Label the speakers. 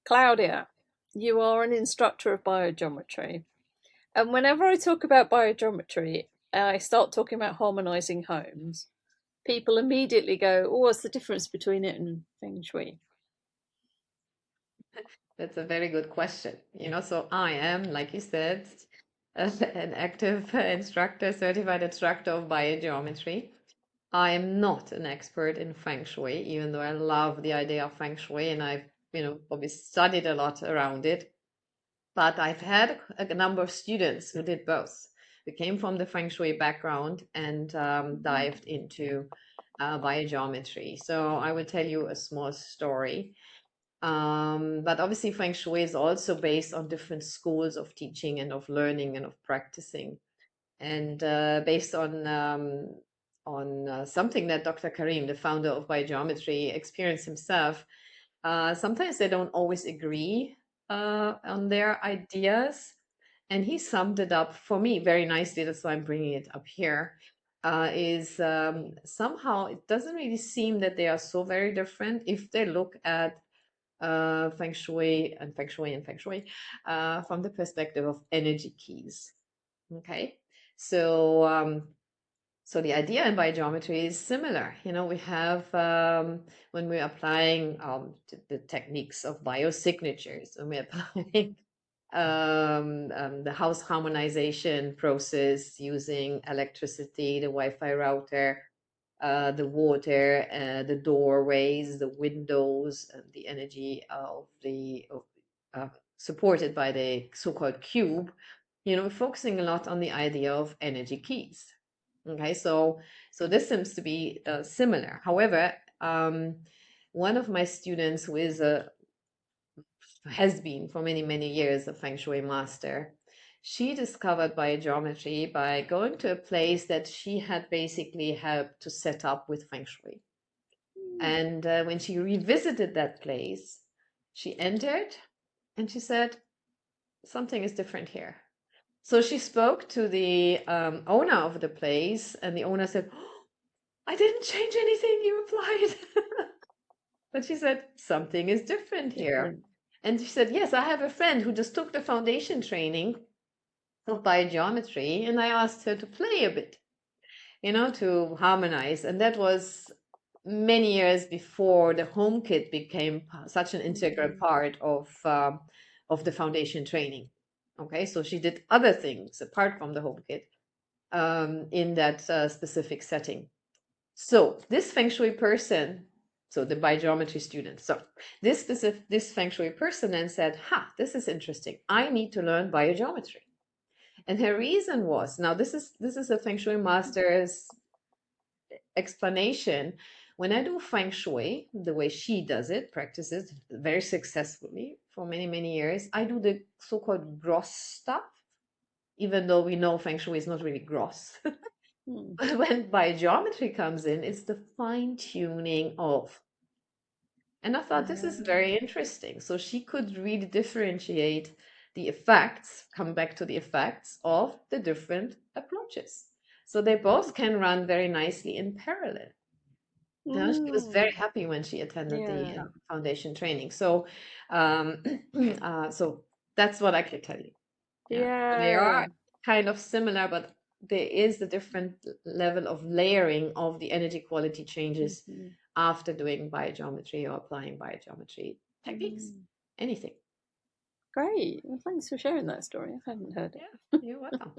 Speaker 1: Claudia, you are an instructor of biogeometry. And whenever I talk about biogeometry, I start talking about harmonizing homes. People immediately go, oh, what's the difference between it and Feng Shui?
Speaker 2: That's a very good question. So I am, like you said, an active instructor, certified instructor of biogeometry. I am not an expert in Feng Shui, even though I love the idea of Feng Shui and I've, probably studied a lot around it. But I've had a number of students who did both. They came from the Feng Shui background and dived into biogeometry. So I will tell you a small story. But obviously, Feng Shui is also based on different schools of teaching and of learning and of practicing, and based on something that Dr. Karim, the founder of biogeometry, experienced himself. Sometimes they don't always agree on their ideas, and he summed it up for me very nicely. That's why I'm bringing it up here. Is somehow it doesn't really seem that they are so very different if they look at Feng Shui and Feng Shui and Feng Shui from the perspective of energy keys. Okay, so so the idea in biogeometry is similar. We have when we're applying the techniques of biosignatures, when we're applying the house harmonization process using electricity, the Wi-Fi router, the water, the doorways, the windows, and the energy of supported by the so-called cube. We're focusing a lot on the idea of energy keys. Okay, so this seems to be similar. However, one of my students who has been for many, many years a Feng Shui master, she discovered biogeometry by going to a place that she had basically helped to set up with Feng Shui. And when she revisited that place, she entered and she said, something is different here. So she spoke to the owner of the place, and the owner said, oh, I didn't change anything, you replied. But she said, something is different here. And she said, yes, I have a friend who just took the foundation training of biogeometry, and I asked her to play a bit, to harmonize. And that was many years before the home kit became such an integral part of the foundation training. Okay, so she did other things apart from the home kit in that specific setting. So this Feng Shui person, so the biogeometry student, so this Feng Shui person then said, "Ha, this is interesting. I need to learn biogeometry." And her reason was, now this is a Feng Shui master's explanation. When I do Feng Shui, the way she does it, practices very successfully for many, many years, I do the so-called gross stuff, even though we know Feng Shui is not really gross. But when biogeometry comes in, it's the fine-tuning of. And I thought this is very interesting. So she could really differentiate the effects, come back to the effects of the different approaches. So they both can run very nicely in parallel. She was very happy when she attended the foundation training. So, so that's what I could tell you. Yeah, they are kind of similar, but there is a different level of layering of the energy quality changes after doing biogeometry or applying biogeometry techniques. Anything.
Speaker 1: Great. Well, thanks for sharing that story. I haven't heard it.
Speaker 2: Yeah, you're welcome.